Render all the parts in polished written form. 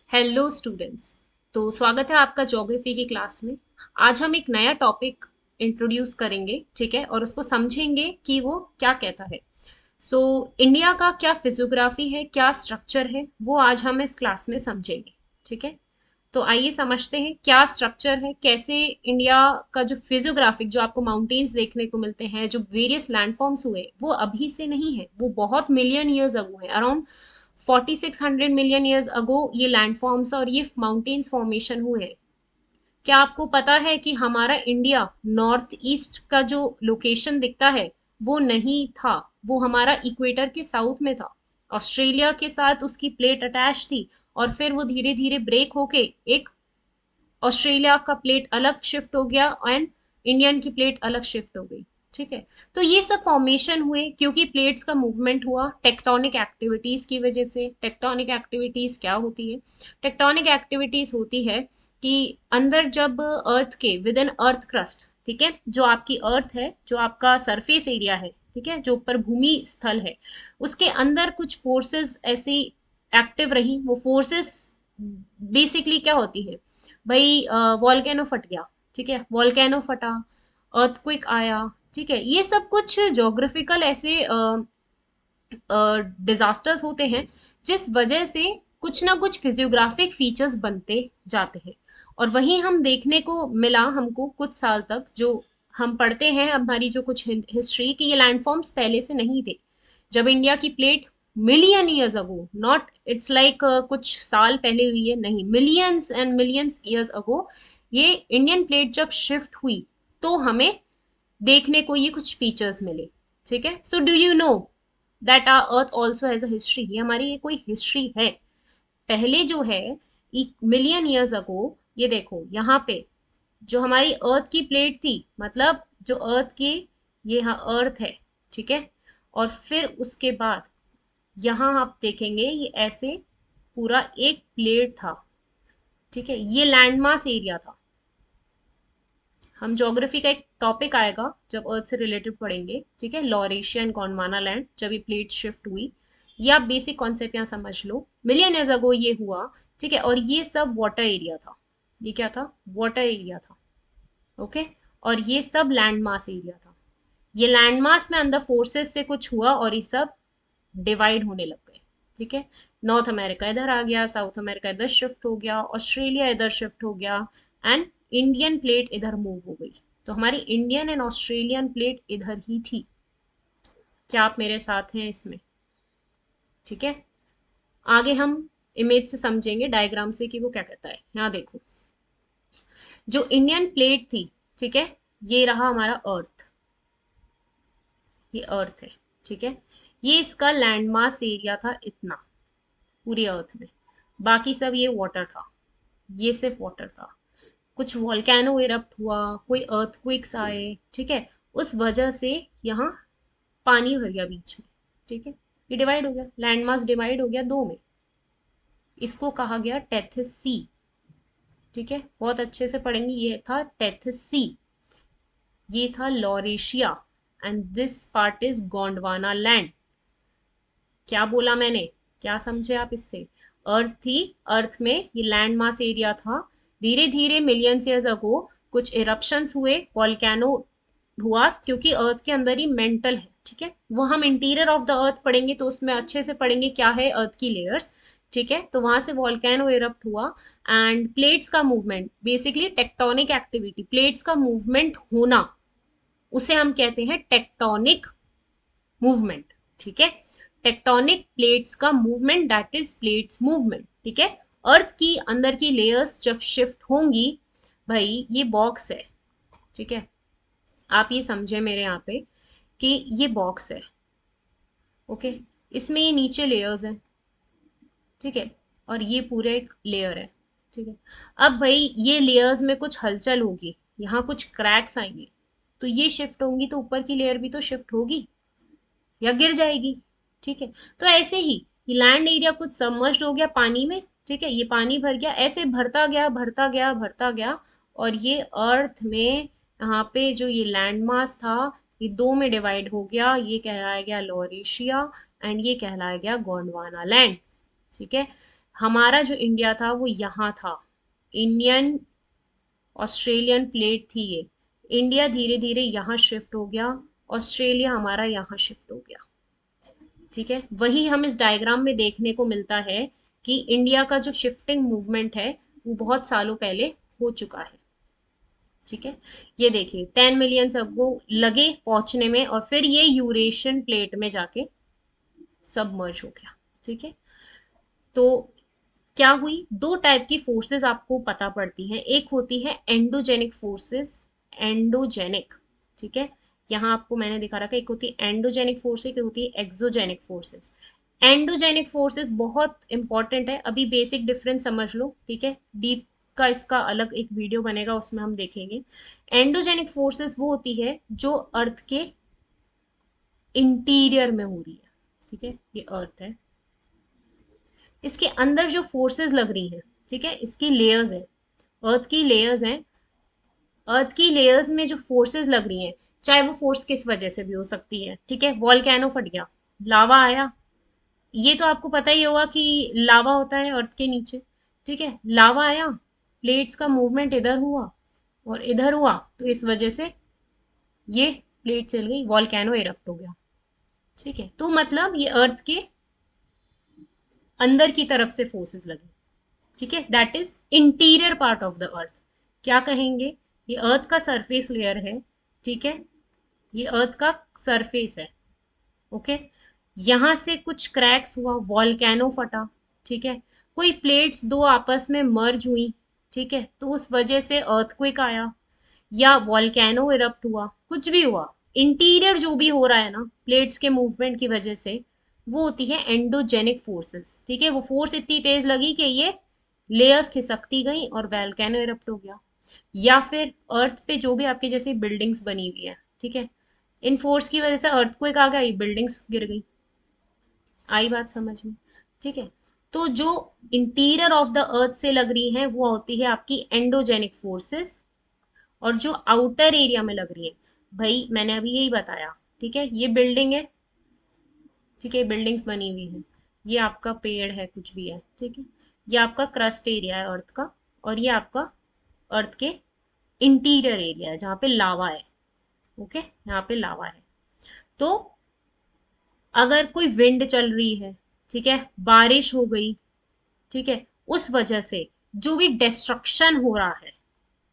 Hello students. तो स्वागत है आपका ज्योग्राफी की क्लास में। आज हम एक नया टॉपिक इंट्रोड्यूस करेंगे, ठीक है, और उसको समझेंगे कि वो क्या कहता है। सो इंडिया का क्या फिजियोग्राफी है, क्या स्ट्रक्चर है, वो आज हम इस क्लास में समझेंगे। ठीक है, तो आइए समझते हैं क्या स्ट्रक्चर है, कैसे इंडिया का जो फिजियोग्राफिक, जो आपको माउंटेन्स देखने को मिलते हैं, जो वेरियस लैंडफॉर्म्स हुए, वो अभी से नहीं है, वो बहुत मिलियन ईयर्स अगो है। अराउंड 4600 मिलियन ईयर्स अगो ये लैंडफॉर्म्स और ये माउंटेन्स फॉर्मेशन हुए हैं। क्या आपको पता है कि हमारा इंडिया नॉर्थ ईस्ट का जो लोकेशन दिखता है वो नहीं था, वो हमारा इक्वेटर के साउथ में था। ऑस्ट्रेलिया के साथ उसकी प्लेट अटैच थी और फिर वो धीरे धीरे ब्रेक होके एक ऑस्ट्रेलिया का प्लेट अलग शिफ्ट हो गया एंड इंडियन की प्लेट अलग शिफ्ट हो गई। ठीक है, तो ये सब फॉर्मेशन हुए क्योंकि प्लेट्स का मूवमेंट हुआ टेक्टोनिक एक्टिविटीज की वजह से। टेक्टोनिक एक्टिविटीज क्या होती है? टेक्टोनिक एक्टिविटीज होती है कि अंदर जब अर्थ के विद इन अर्थ क्रस्ट, ठीक है, जो आपकी अर्थ है, जो आपका सरफेस एरिया है, ठीक है, जो ऊपर भूमि स्थल है, उसके अंदर कुछ फोर्सेस ऐसी एक्टिव रही। वो फोर्सेस बेसिकली क्या होती है भाई? वॉल्केनो फट गया, ठीक है, वॉल्केनो फटा, अर्थक्वेक आया, ठीक है, ये सब कुछ ज्योग्राफिकल ऐसे डिजास्टर्स होते हैं जिस वजह से कुछ ना कुछ फिजियोग्राफिक फीचर्स बनते जाते हैं। और वही हम देखने को मिला हमको कुछ साल तक, जो हम पढ़ते हैं हमारी जो कुछ हिस्ट्री की, ये लैंडफॉर्म्स पहले से नहीं थे। जब इंडिया की plate million years ago, not it's like कुछ साल पहले हुई है, नहीं, millions and millions years ago ये इंडियन प्लेट जब शिफ्ट हुई तो हमें देखने को ये कुछ फीचर्स मिले। ठीक है, so do you know that our earth also has a history? ये हमारी ये कोई हिस्ट्री है। पहले जो है मिलियन ईयर्स अगो, ये देखो यहाँ पे जो हमारी अर्थ की प्लेट थी, मतलब जो अर्थ की, ये यहाँ अर्थ है, ठीक है, और फिर उसके बाद यहाँ आप देखेंगे ये ऐसे पूरा एक प्लेट था। ठीक है, ये लैंडमास एरिया था। हम ज्योग्राफी का एक टॉपिक आएगा जब अर्थ से रिलेटेड पढ़ेंगे, ठीक है, लॉरेशिया एंड गोंडवाना लैंड, जब ये प्लेट शिफ्ट हुई। ये आप बेसिक कॉन्सेप्ट यहाँ समझ लो। मिलियन ईयर्स अगो ये हुआ, ठीक है, और ये सब वाटर एरिया था। ये क्या था? वाटर एरिया था। ओके, और ये सब लैंड मास एरिया था। ये लैंड मास में अंदर फोर्सेस से कुछ हुआ और ये सब डिवाइड होने लग गए। ठीक है, नॉर्थ अमेरिका इधर आ गया, साउथ अमेरिका इधर शिफ्ट हो गया, ऑस्ट्रेलिया इधर शिफ्ट हो गया एंड इंडियन प्लेट इधर मूव हो गई। तो हमारी इंडियन एंड ऑस्ट्रेलियन प्लेट इधर ही थी। क्या आप मेरे साथ हैं इसमें? ठीक है, आगे हम इमेज से समझेंगे, डायग्राम से, कि वो क्या कहता है। यहाँ देखो, जो इंडियन प्लेट थी, ठीक है, ये रहा हमारा अर्थ, ये अर्थ है, ठीक है, ये इसका लैंडमास एरिया था इतना, पूरी अर्थ में। बाकी सब ये वाटर था, ये सिर्फ वाटर था। कुछ वॉल्केनो इरप्ट हुआ, कोई अर्थक्वेक्स आए, ठीक है, उस वजह से यहाँ पानी भर गया बीच में। ठीक है, ये डिवाइड हो गया, लैंडमास डिवाइड हो गया दो में। इसको कहा गया टेथिस सी। ठीक है, बहुत अच्छे से पढ़ेंगे, ये था टेथिस सी, ये था Laurasia and this part is Gondwana land. क्या बोला मैंने? क्या समझे आप इससे? अर्थ थी, अर्थ में ये लैंड मास एरिया था। धीरे धीरे मिलियन ईयर्स अगो कुछ इरप्शंस हुए, वॉल्केनो हुआ, क्योंकि अर्थ के अंदर ही मेंटल है। ठीक है, वो हम इंटीरियर ऑफ द अर्थ पढ़ेंगे तो उसमें अच्छे से पढ़ेंगे क्या है अर्थ की लेयर्स। ठीक है, तो वहां से वॉल्केनो इरप्ट हुआ एंड प्लेट्स का movement, basically tectonic activity, plates का मूवमेंट होना, उसे हम कहते हैं टेक्टोनिक मूवमेंट। ठीक है, टेक्टोनिक प्लेट्स का movement, that is plates movement. ठीक है, अर्थ की अंदर की लेयर्स जब शिफ्ट होंगी, भाई ये बॉक्स है, ठीक है, आप ये समझे मेरे यहाँ पे कि ये बॉक्स है। ओके, इसमें ये नीचे लेयर्स हैं, ठीक है, और ये पूरे एक लेयर है। ठीक है, अब भाई ये लेयर्स में कुछ हलचल होगी, यहाँ कुछ क्रैक्स आएंगे, तो ये शिफ्ट होंगी तो ऊपर की लेयर भी तो शिफ्ट होगी या गिर जाएगी। ठीक है, तो ऐसे ही ये लैंड एरिया कुछ सबमर्ज्ड हो गया पानी में। ठीक है, ये पानी भर गया, ऐसे भरता गया भरता गया भरता गया, और ये अर्थ में यहाँ पे जो ये लैंड मास था, ये दो में डिवाइड हो गया। ये कहलाया गया लॉरेशिया एंड ये कहलाया गया गोंडवाना लैंड। ठीक है, हमारा जो इंडिया था वो यहाँ था, इंडियन ऑस्ट्रेलियन प्लेट थी ये। इंडिया धीरे धीरे यहाँ शिफ्ट हो गया, ऑस्ट्रेलिया हमारा यहाँ शिफ्ट हो गया। ठीक है, वही हम इस डायग्राम में देखने को मिलता है कि इंडिया का जो शिफ्टिंग मूवमेंट है वो बहुत सालों पहले हो चुका है। ठीक है, ये देखिए 10 मिलियन अगो लगे पहुंचने में, और फिर ये यूरेशियन प्लेट में जाके सबमर्ज हो गया। ठीक है, तो क्या हुई, दो टाइप की फोर्सेस आपको पता पड़ती हैं। एक होती है एंडोजेनिक फोर्सेस, एंडोजेनिक। ठीक है, यहाँ आपको मैंने दिखा रखा है, एक होती है एंडोजेनिक फोर्सेस, एक होती है एक्सोजेनिक फोर्सेस। एंडोजेनिक फोर्सेस बहुत इंपॉर्टेंट है, अभी बेसिक डिफरेंस समझ लो। ठीक है, डीप का इसका अलग एक वीडियो बनेगा, उसमें हम देखेंगे। एंडोजेनिक फोर्सेस वो होती है जो अर्थ के इंटीरियर में हो रही है। ठीक है, ये अर्थ है, इसके अंदर जो फोर्सेस लग रही हैं, ठीक है, इसकी लेयर्स है, अर्थ की लेयर्स हैं। अर्थ की लेयर्स में जो फोर्सेस लग रही हैं, चाहे वो फोर्स किस वजह से भी हो सकती है। ठीक है, वॉल्केनो फट गया, लावा आया, ये तो आपको पता ही होगा कि लावा होता है अर्थ के नीचे। ठीक है, लावा आया, प्लेट्स का मूवमेंट इधर हुआ और इधर हुआ, तो इस वजह से ये प्लेट चल गई, वॉल्केनो इरप्ट हो गया। ठीक है, तो मतलब ये अर्थ के अंदर की तरफ से फोर्सेस लगी। ठीक है, that is interior part of the earth. क्या कहेंगे, ये अर्थ का सरफेस लेयर है। ठीक है, ये अर्थ का सरफेस है। ओके, यहां से कुछ क्रैक्स हुआ, वॉल्केनो फटा। ठीक है, कोई प्लेट्स दो आपस में मर्ज हुई। ठीक है, तो उस वजह से अर्थक्वेक आया या वॉल्केनो इरप्ट हुआ, कुछ भी हुआ, इंटीरियर जो भी हो रहा है ना प्लेट्स के मूवमेंट की वजह से, वो होती है एंडोजेनिक फोर्सेस। ठीक है, वो फोर्स इतनी तेज लगी कि ये लेयर्स खिसकती गई और वॉल्केनो इरप्ट हो गया। या फिर अर्थ पे जो भी आपके जैसे बिल्डिंग्स बनी हुई है, ठीक है, इन फोर्स की वजह से अर्थक्वेक आ गई, बिल्डिंग्स गिर गई। आई बात समझ में? ठीक है, तो जो इंटीरियर ऑफ द अर्थ से लग रही है वो होती है आपकी एंडोजेनिक फोर्सेस, और जो आउटर एरिया में लग रही है, भाई मैंने अभी यही बताया। ठीक है, ये बिल्डिंग है, ठीक है, बिल्डिंग्स बनी हुई है, ये आपका पेड़ है, कुछ भी है। ठीक है, ये आपका क्रस्ट एरिया है अर्थ का, और ये आपका अर्थ के इंटीरियर एरिया है जहाँ पे लावा है। ओके, यहाँ पे लावा है। तो अगर कोई विंड चल रही है, ठीक है, बारिश हो गई, ठीक है, उस वजह से जो भी डिस्ट्रक्शन हो रहा है,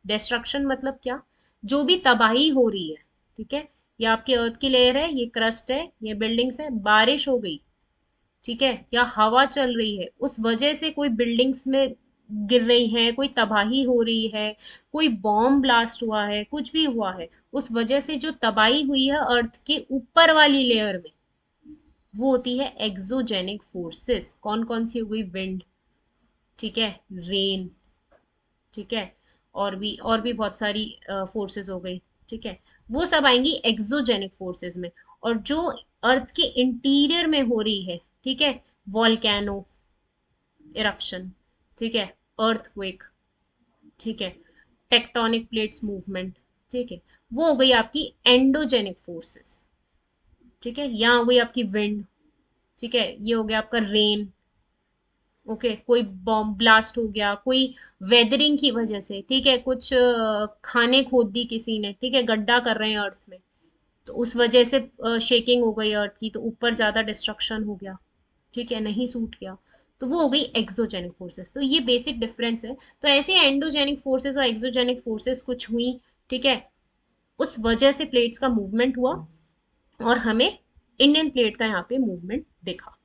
डिस्ट्रक्शन मतलब क्या, जो भी तबाही हो रही है, ठीक है, ये आपकी अर्थ की लेयर है, ये क्रस्ट है, ये बिल्डिंग्स है, बारिश हो गई, ठीक है, या हवा चल रही है, उस वजह से कोई बिल्डिंग्स में गिर रही है, कोई तबाही हो रही है, कोई बॉम्ब ब्लास्ट हुआ है, कुछ भी हुआ है, उस वजह से जो तबाही हुई है अर्थ के ऊपर वाली लेयर में, वो होती है एक्सोजेनिक फोर्सेस। कौन कौन सी हो गई, विंड, ठीक है, रेन, ठीक है, और भी बहुत सारी फोर्सेस हो गई। ठीक है, वो सब आएंगी एक्सोजेनिक फोर्सेस में। और जो अर्थ के इंटीरियर में हो रही है, ठीक है, वॉल्केनो इरप्शन, ठीक है, अर्थक्वेक, ठीक है, टेक्टोनिक प्लेट्स मूवमेंट, ठीक है, वो हो गई आपकी एंडोजेनिक फोर्सेस। ठीक है, यहाँ हो गई आपकी विंड, ठीक है, ये हो गया आपका रेन। ओके, कोई बॉम्ब ब्लास्ट हो गया, कोई वेदरिंग की वजह से, ठीक है, कुछ खाने खोद दी किसी ने, ठीक है, गड्ढा कर रहे हैं अर्थ में, तो उस वजह से शेकिंग हो गई अर्थ की, तो ऊपर ज्यादा डिस्ट्रक्शन हो गया, ठीक है, नहीं सूट किया, तो वो हो गई एक्सोजेनिक फोर्सेस। तो ये बेसिक डिफरेंस है। तो ऐसे एंडोजेनिक फोर्सेस और एक्सोजेनिक फोर्सेस कुछ हुई, ठीक है, उस वजह से प्लेट्स का मूवमेंट हुआ, और हमें इंडियन प्लेट का यहाँ पे मूवमेंट दिखा।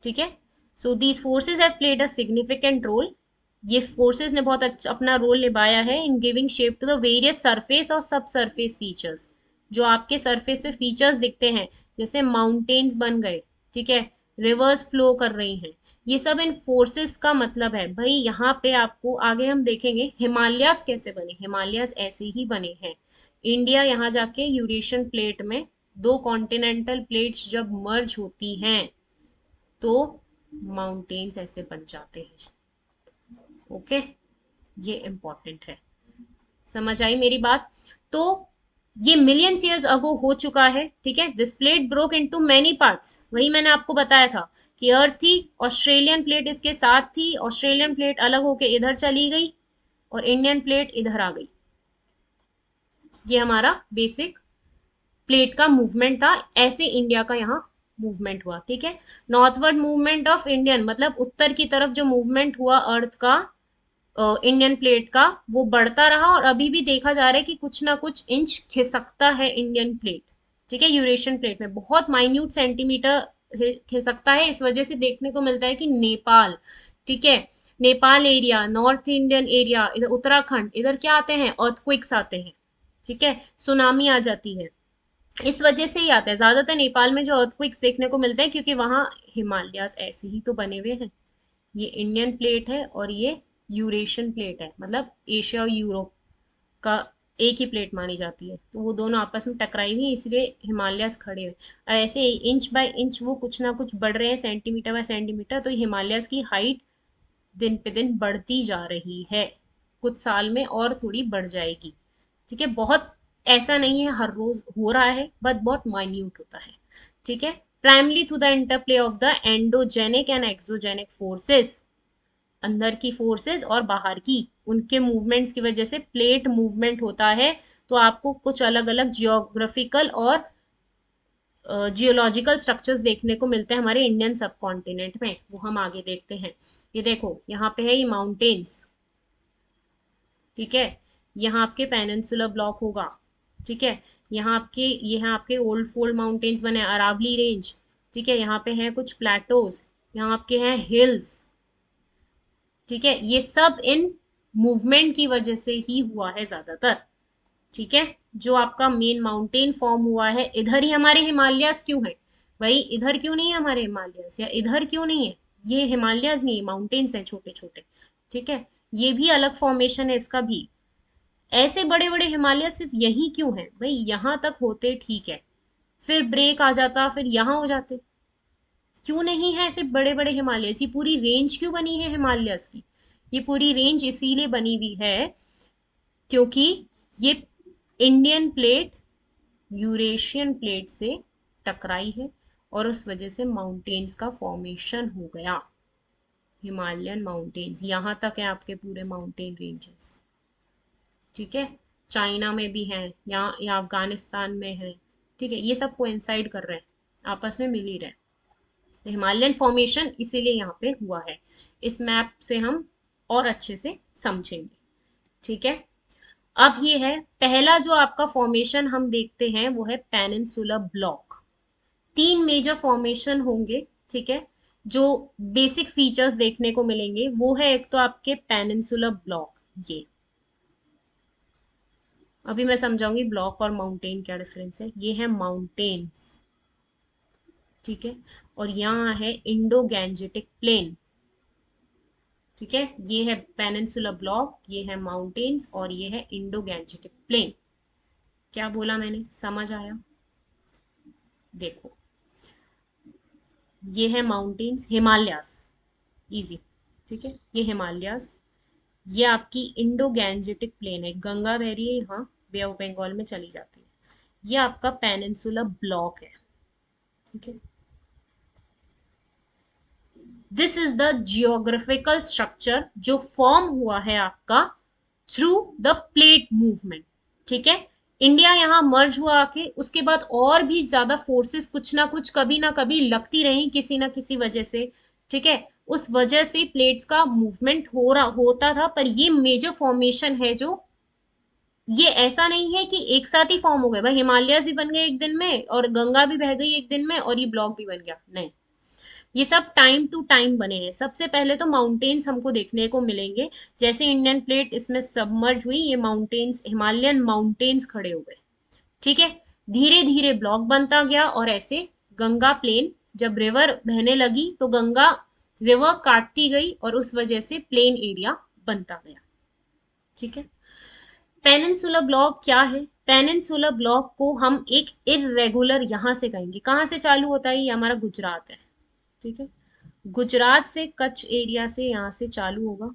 ठीक है, so these forces have played a significant role. ये फोर्सेज ने बहुत अच्छा अपना रोल निभाया है in giving shape to the various surface और सब सरफेस फीचर्स। जो आपके सरफेस पे फीचर्स दिखते हैं, जैसे माउंटेन्स बन गए, ठीक है, रिवर्स फ्लो कर रही हैं, ये सब इन फोर्सेस का मतलब है। भाई यहाँ पे आपको आगे हम देखेंगे हिमालयास कैसे बने, हिमालयास ऐसे ही बने हैं। इंडिया यहाँ जाके यूरेशियन प्लेट में, दो कॉन्टिनेंटल प्लेट्स जब मर्ज होती हैं तो माउंटेन्स ऐसे बन जाते हैं। ओके, ये इंपॉर्टेंट है, समझ आई मेरी बात? तो ये मिलियंस ईयर्स अगो हो चुका है, ठीक है। This plate broke into many parts, वही मैंने आपको बताया था कि अर्थ थी, ऑस्ट्रेलियन प्लेट इसके साथ थी, ऑस्ट्रेलियन प्लेट अलग होके इधर चली गई और इंडियन प्लेट इधर आ गई। ये हमारा बेसिक प्लेट का मूवमेंट था, ऐसे इंडिया का यहाँ मूवमेंट हुआ, ठीक है। नॉर्थवर्ड मूवमेंट ऑफ इंडियन मतलब उत्तर की तरफ जो मूवमेंट हुआ अर्थ का, इंडियन प्लेट का, वो बढ़ता रहा और अभी भी देखा जा रहा है कि कुछ ना कुछ इंच खिसकता है इंडियन प्लेट, ठीक है। यूरेशियन प्लेट में बहुत माइन्यूट सेंटीमीटर खिसकता है, इस वजह से देखने को मिलता है कि नेपाल, ठीक है, Nepal area, north Indian area, इधर उत्तराखंड, इधर क्या आते हैं, अर्थक्वेक्स आते हैं, ठीक है, सुनामी आ जाती है। इस वजह से ही आता है ज्यादातर नेपाल में जो अर्थक्वेक्स देखने को मिलते हैं, क्योंकि वहां हिमालयास ऐसे ही तो बने हुए हैं। ये इंडियन प्लेट है और ये यूरेशियन प्लेट है, मतलब एशिया और यूरोप का एक ही प्लेट मानी जाती है, तो वो दोनों आपस में टकराई हुई है, इसलिए हिमालयस खड़े हुए। ऐसे इंच बाय इंच वो कुछ ना कुछ बढ़ रहे हैं, सेंटीमीटर बाय सेंटीमीटर, तो हिमालयस की हाइट दिन पे दिन बढ़ती जा रही है, कुछ साल में और थोड़ी बढ़ जाएगी, ठीक है। बहुत ऐसा नहीं है हर रोज हो रहा है, बट बहुत माइन्यूट होता है, ठीक है। Primarily through the interplay of the endogenic and exogenic forces, अंदर की फोर्सेस और बाहर की, उनके मूवमेंट्स की वजह से प्लेट मूवमेंट होता है। तो आपको कुछ अलग अलग जियोग्राफिकल और जियोलॉजिकल स्ट्रक्चर्स देखने को मिलते हैं हमारे इंडियन सब कॉन्टिनेंट में, वो हम आगे देखते हैं। ये देखो यहाँ पे है ये माउंटेन्स, ठीक है, यहाँ आपके पेनिनसुलर ब्लॉक होगा, ठीक है। यहाँ आपके ओल्ड फोल्ड माउंटेन्स बने, अरावली रेंज, ठीक है। यहाँ पे हैं कुछ प्लेटोज, यहाँ आपके हैं हिल्स, ठीक है। ये सब इन मूवमेंट की वजह से ही हुआ है ज्यादातर, ठीक है। जो आपका मेन माउंटेन फॉर्म हुआ है, इधर ही हमारे हिमालयास क्यों है भाई, इधर क्यों नहीं है हमारे हिमालयास, या इधर क्यों नहीं है, ये हिमालयास नहीं, माउंटेन्स हैं छोटे छोटे, ठीक है। ये भी अलग फॉर्मेशन है इसका भी। ऐसे बड़े बड़े हिमालय सिर्फ यही क्यों है भाई, यहाँ तक होते ठीक है, फिर ब्रेक आ जाता, फिर यहाँ हो जाते, क्यों नहीं है ऐसे बड़े बड़े हिमालयस, ये पूरी रेंज क्यों बनी है हिमालयस की। ये पूरी रेंज इसीलिए बनी हुई है क्योंकि ये इंडियन प्लेट यूरेशियन प्लेट से टकराई है और उस वजह से माउंटेन्स का फॉर्मेशन हो गया, हिमालयन माउंटेन्स यहाँ तक है आपके पूरे माउंटेन रेंजेस, ठीक है। चाइना में भी हैं, यहाँ या अफगानिस्तान में है, ठीक है। ये सब कोइंसाइड कर रहे हैं, आपस में मिल ही रहे हैं, तो हिमालयन फॉर्मेशन इसीलिए यहाँ पे हुआ है। इस मैप से हम और अच्छे से समझेंगे, ठीक है। अब ये है पहला जो आपका फॉर्मेशन हम देखते हैं, वो है पेनिनसुलर ब्लॉक। तीन मेजर फॉर्मेशन होंगे, ठीक है, जो बेसिक फीचर्स देखने को मिलेंगे, वो है एक तो आपके पेनिनसुलर ब्लॉक, ये अभी मैं समझाऊंगी ब्लॉक और माउंटेन क्या डिफरेंस है। ये है माउंटेन्स, ठीक है, और यहाँ है इंडो गैंजेटिक प्लेन, ठीक है। ये है पेनिनसुलर ब्लॉक, ये है माउंटेन्स और ये है इंडो गैंजेटिक प्लेन। क्या बोला मैंने, समझ आया, देखो ये है माउंटेन्स, हिमालयास, इजी, ठीक है, ये हिमालयास, ये आपकी इंडो गैंजेटिक प्लेन है, गंगा बह रही है यहाँ, बे ऑफ बंगाल में चली जाती है, ये आपका पेनिनसुलर ब्लॉक है, ठीक है। This is the geographical structure जो फॉर्म हुआ है आपका थ्रू द प्लेट मूवमेंट, ठीक है। इंडिया यहाँ मर्ज हुआ आके, उसके बाद और भी ज्यादा फोर्सेस कुछ ना कुछ कभी ना कभी लगती रही किसी ना किसी वजह से, ठीक है। उस वजह से प्लेट्स का मूवमेंट हो रहा होता था, पर ये मेजर फॉर्मेशन है जो, ये ऐसा नहीं है कि एक साथ ही फॉर्म हो गए भाई, हिमालयस भी बन गए एक दिन में और गंगा भी बह गई एक दिन में और ये ब्लॉक भी बन गया, नहीं। ये सब टाइम टू टाइम बने हैं। सबसे पहले तो माउंटेन्स हमको देखने को मिलेंगे, जैसे इंडियन प्लेट इसमें सबमर्ज हुई, ये माउंटेन्स, हिमालयन माउंटेन्स खड़े हो गए, ठीक है। धीरे धीरे ब्लॉक बनता गया और ऐसे गंगा प्लेन, जब रिवर बहने लगी तो गंगा रिवर काटती गई और उस वजह से प्लेन एरिया बनता गया, ठीक है। पेनिनसुलर ब्लॉक क्या है, पेनिनसुलर ब्लॉक को हम एक इरेगुलर यहां से कहेंगे, कहाँ से चालू होता है, ये हमारा गुजरात है, ठीक है। गुजरात से कच्छ एरिया से यहाँ से चालू होगा,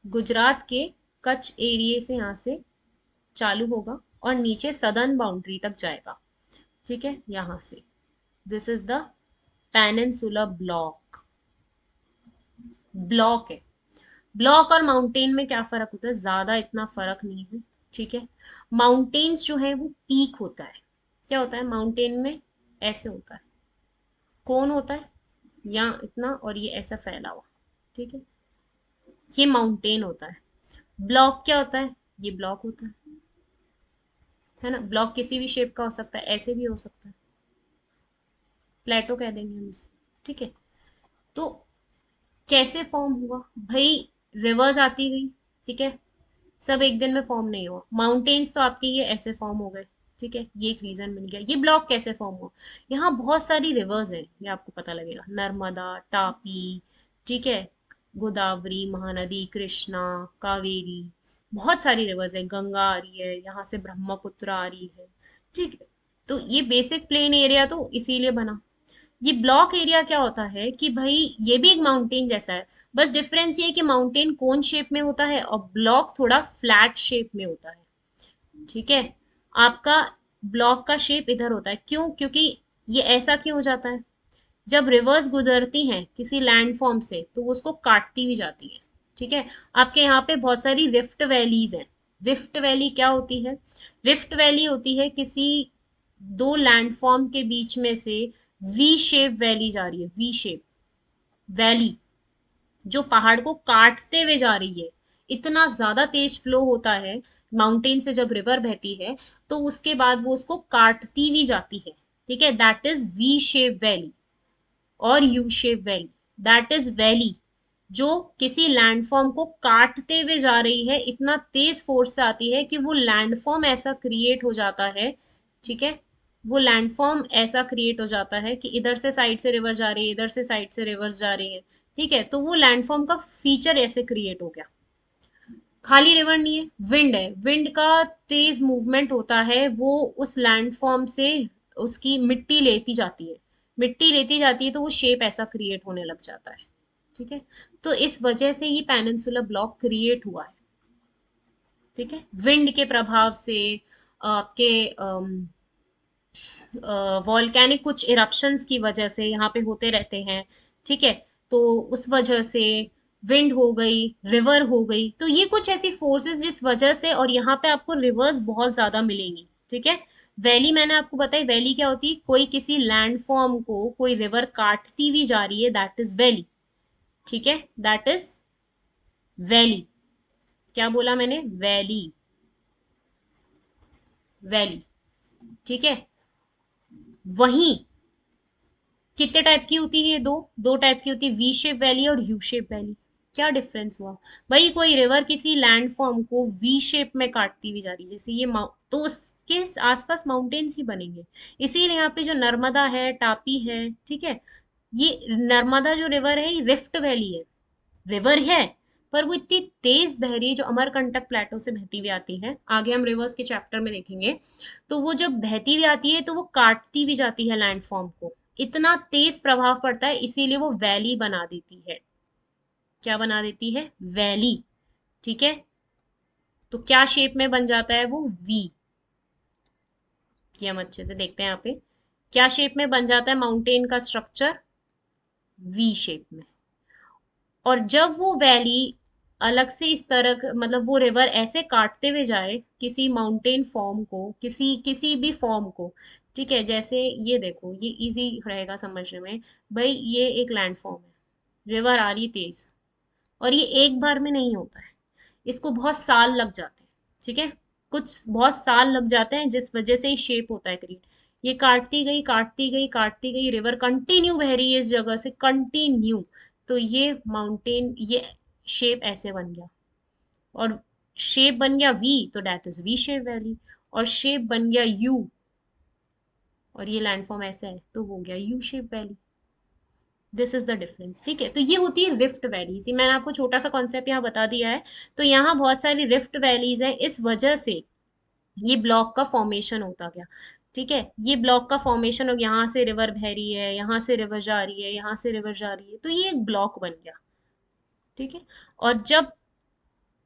गुजरात के कच्छ एरिया से यहाँ से चालू होगा और नीचे सदर्न बाउंड्री तक जाएगा, ठीक है, यहां से। This is the peninsular block. Block है। ब्लॉक और माउंटेन में क्या फर्क होता है? ज्यादा इतना फर्क नहीं है, ठीक है। माउंटेन्स जो है वो पीक होता है। क्या होता है माउंटेन में? ऐसे होता है, कौन होता है, या इतना, और ये ऐसा फैला हुआ, ठीक है, ये माउंटेन होता है। ब्लॉक क्या होता है? ये ब्लॉक होता है ना। ब्लॉक किसी भी शेप का हो सकता है, ऐसे भी हो सकता है, प्लेटो कह देंगे हम इसे, ठीक है। तो कैसे फॉर्म हुआ भाई? रिवर्स आती गई, ठीक है, सब एक दिन में फॉर्म नहीं हुआ। माउंटेन्स तो आपके ये ऐसे फॉर्म हो गए, ठीक है, ये एक रीजन बन गया। ये ब्लॉक कैसे फॉर्म हुआ? यहाँ बहुत सारी रिवर्स हैं, ये आपको पता लगेगा, नर्मदा, तापी, ठीक है, गोदावरी, महानदी, कृष्णा, कावेरी, बहुत सारी रिवर्स है, गंगा आ रही है यहाँ से, ब्रह्मपुत्र आ रही है, ठीक है। तो ये बेसिक प्लेन एरिया तो इसीलिए बना। ये ब्लॉक एरिया क्या होता है कि भाई ये भी एक माउंटेन जैसा है, बस डिफरेंस ये है कि माउंटेन कोन शेप में होता है और ब्लॉक थोड़ा फ्लैट शेप में होता है, ठीक है। आपका ब्लॉक का शेप इधर होता है, क्यों? क्योंकि ये ऐसा क्यों हो जाता है? जब रिवर्स गुजरती हैं किसी लैंडफॉर्म से तो वो उसको काटती भी जाती है, ठीक है। आपके यहाँ पे बहुत सारी रिफ्ट वैलीज हैं। रिफ्ट वैली क्या होती है? रिफ्ट वैली होती है किसी दो लैंडफॉर्म के बीच में से वी शेप वैली जा रही है, वी शेप वैली, जो पहाड़ को काटते हुए जा रही है। इतना ज्यादा तेज फ्लो होता है माउंटेन से जब रिवर बहती है, तो उसके बाद वो उसको काटती भी जाती है, ठीक है। That is V shape valley. और U shape valley, that is valley जो किसी लैंडफॉर्म को काटते हुए जा रही है, इतना तेज फोर्स से आती है कि वो लैंडफॉर्म ऐसा क्रिएट हो जाता है, ठीक है। वो लैंडफॉर्म ऐसा क्रिएट हो जाता है कि इधर से साइड से रिवर जा रही है, इधर से साइड से रिवर्स जा रही है, ठीक है। तो वो लैंडफॉर्म का फीचर ऐसे क्रिएट हो गया। खाली रिवर नहीं है, विंड है। विंड का तेज मूवमेंट होता है, वो उस लैंडफॉर्म से उसकी मिट्टी लेती जाती है, मिट्टी लेती जाती है, तो वो शेप ऐसा क्रिएट होने लग जाता है, ठीक है। तो इस वजह से ये पेनिनसुलर ब्लॉक क्रिएट हुआ है, ठीक है, विंड के प्रभाव से, आपके वॉल्केनिक कुछ इरप्शंस की वजह से यहाँ पे होते रहते हैं, ठीक है। तो उस वजह से विंड हो गई, रिवर हो गई, तो ये कुछ ऐसी फोर्सेस जिस वजह से, और यहाँ पे आपको रिवर्स बहुत ज्यादा मिलेंगी, ठीक है। वैली मैंने आपको बताई, वैली क्या होती है? कोई किसी लैंडफॉर्म को कोई रिवर काटती हुई जा रही है, दैट इज वैली, ठीक है, दैट इज वैली। क्या बोला मैंने? वैली, वैली, ठीक है। वहीं कितने टाइप की होती है ये? दो, दो टाइप की होती है, वी शेप वैली और यू शेप वैली। क्या डिफरेंस हुआ भाई? कोई रिवर किसी लैंडफॉर्म को वी शेप में काटती हुई जा रही है, जैसे ये तो उसके आसपास माउंटेन्स ही बनेंगे। इसीलिए यहाँ पे जो नर्मदा है, टापी है, ठीक है, ये नर्मदा जो रिवर है ये रिफ्ट वैली है, रिवर है, पर वो इतनी तेज बह रही है, जो अमरकंटक प्लेटो से बहती हुई आती है, आगे हम रिवर्स के चैप्टर में देखेंगे। तो वो जब बहती हुई आती है तो वो काटती भी जाती है लैंडफॉर्म को, इतना तेज प्रभाव पड़ता है, इसीलिए वो वैली बना देती है। क्या बना देती है? वैली, ठीक है। तो क्या शेप में बन जाता है वो? वी। ये हम अच्छे से देखते हैं यहाँ पे, क्या शेप में बन जाता है माउंटेन का स्ट्रक्चर? वी शेप में। और जब वो वैली अलग से इस तरह मतलब वो रिवर ऐसे काटते हुए जाए किसी माउंटेन फॉर्म को, किसी किसी भी फॉर्म को, ठीक है, जैसे ये देखो, ये इजी रहेगा समझने में। भाई ये एक लैंड फॉर्म है, रिवर आ रही तेज, और ये एक बार में नहीं होता है, इसको बहुत साल लग जाते हैं, ठीक है, कुछ बहुत साल लग जाते हैं, जिस वजह से ही शेप होता है क्रिएट। ये काटती गई, काटती गई, काटती गई, रिवर कंटिन्यू बह रही है इस जगह से, कंटिन्यू। तो ये माउंटेन, ये शेप ऐसे बन गया, और शेप बन गया वी, तो that is V shape valley. और शेप बन गया यू, और ये लैंडफॉर्म ऐसा है, तो हो गया you shape valley. This is the difference, ठीक है। तो ये होती है रिफ्ट वैलीज, ये मैंने आपको छोटा सा कॉन्सेप्ट यहाँ बता दिया है। तो यहाँ बहुत सारी रिफ्ट वैलीज हैं, इस वजह से ये ब्लॉक का फॉर्मेशन होता गया, ठीक है। ये ब्लॉक का फॉर्मेशन हो गया, यहाँ से रिवर बह रही है, यहाँ से रिवर जा रही है, यहाँ से रिवर जा रही है, तो ये एक ब्लॉक बन गया, ठीक है। और जब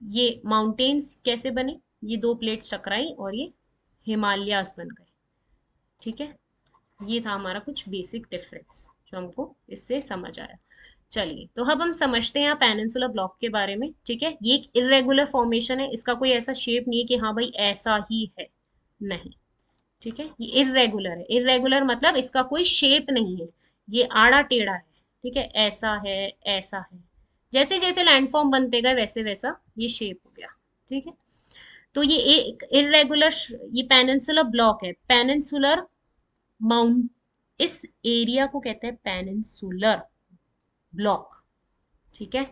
ये माउंटेन्स कैसे बने? ये दो प्लेट्स टकराई और ये हिमालयास बन गए। ठीक है, ये था हमारा कुछ बेसिक डिफरेंस जो हमको इससे समझ आया। चलिए, तो अब हम समझते हैं पेनिनसुला ब्लॉक के बारे में। ठीक है, ये एक इरेगुलर फॉर्मेशन है, इसका कोई ऐसा शेप नहीं है कि हाँ भाई ऐसा ही है, नहीं। ठीक है, ये इरेगुलर है। इरेगुलर मतलब इसका कोई शेप नहीं है, ये आड़ा टेढ़ा है। ठीक है, ऐसा है, ऐसा है, जैसे जैसे लैंडफॉर्म बनते गए वैसे वैसा ये शेप हो गया। ठीक है, तो ये एक इरेगुलर, ये पेनिनसुलर ब्लॉक है, पेनिनसुलर माउंट, इस एरिया को कहते हैं पेनिनसुलर ब्लॉक। ठीक है,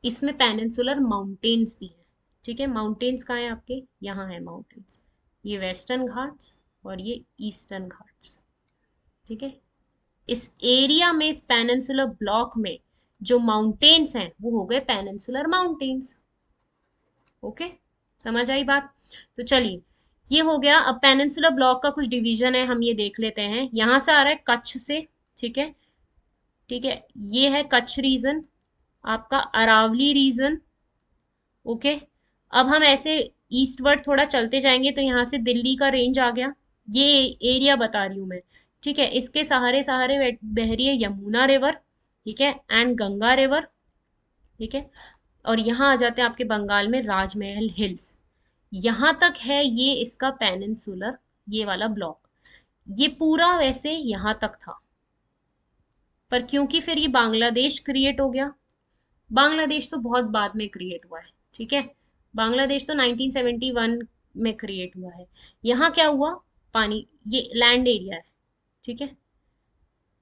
इसमें पेनिनसुलर माउंटेन्स भी है। ठीक है, माउंटेन्स कहाँ है आपके, यहाँ है माउंटेन्स, ये वेस्टर्न घाट्स और ये ईस्टर्न घाट्स। ठीक है, इस एरिया में, इस पेनिनसुलर ब्लॉक में जो माउंटेन्स हैं वो हो गए पेनिनसुलर माउंटेन्स। ओके, समझ आई बात। तो चलिए, ये हो गया। अब पेनिनसुलर ब्लॉक का कुछ डिवीजन है, हम ये देख लेते हैं। यहां से आ रहा है कच्छ से। ठीक है, ठीक है, ये है कच्छ रीजन, आपका अरावली रीजन। ओके, अब हम ऐसे ईस्टवर्ड थोड़ा चलते जाएंगे तो यहाँ से दिल्ली का रेंज आ गया, ये एरिया बता रही हूँ मैं। ठीक है, इसके सहारे सहारे बह रही है यमुना रिवर। ठीक है, एंड गंगा रिवर। ठीक है, और यहाँ आ जाते हैं आपके बंगाल में राजमहल हिल्स। यहाँ तक है ये इसका पेनिनसुलर, ये वाला ब्लॉक। ये पूरा वैसे यहाँ तक था, पर क्योंकि फिर ये बांग्लादेश क्रिएट हो गया, बांग्लादेश तो बहुत बाद में क्रिएट हुआ है। ठीक है, बांग्लादेश तो 1971 में क्रिएट हुआ है। यहाँ क्या हुआ, पानी, ये लैंड एरिया है। ठीक है,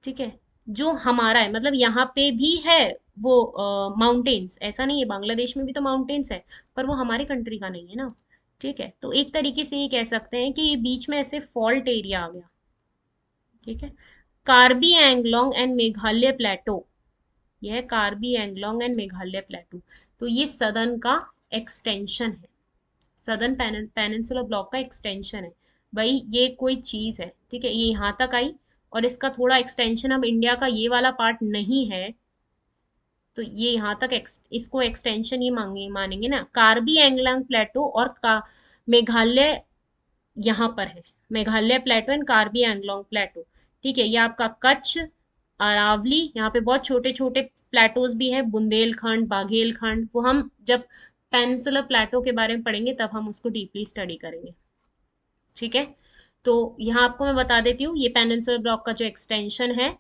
ठीक है, जो हमारा है, मतलब यहाँ पे भी है वो माउंटेन्स, ऐसा नहीं है, बांग्लादेश में भी तो माउंटेन्स है, पर वो हमारी कंट्री का नहीं है ना। ठीक है, तो एक तरीके से ये कह सकते हैं कि ये बीच में ऐसे फॉल्ट एरिया आ गया। ठीक है, कार्बी एंगलोंग एंड मेघालय प्लेटो, यह है कार्बी एंगलोंग एंड मेघालय प्लेटू। तो ये सदर्न का एक्सटेंशन है, सदर्न पेनिनसुलर ब्लॉक का एक्सटेंशन है। भाई ये कोई चीज है, ठीक है, ये यहाँ तक आई और इसका थोड़ा एक्सटेंशन, अब इंडिया का ये वाला पार्ट नहीं है तो ये यहाँ तक इसको एक्सटेंशन ये मानेंगे ना। कार्बी एंगलोंग प्लेटो और मेघालय यहाँ पर है, मेघालय प्लेटो एंड कार्बी एंगलोंग प्लेटो। ठीक है, ये आपका कच्छ, अरावली, यहाँ पे बहुत छोटे छोटे प्लेटोज भी है, बुंदेलखंड, बाघेलखंड, वो हम जब पेनिनसुलर प्लेटो के बारे में पढ़ेंगे तब हम उसको डीपली स्टडी करेंगे। ठीक है, तो यहाँ आपको मैं बता देती हूँ, ये पेनिनसुलर ब्लॉक का जो एक्सटेंशन है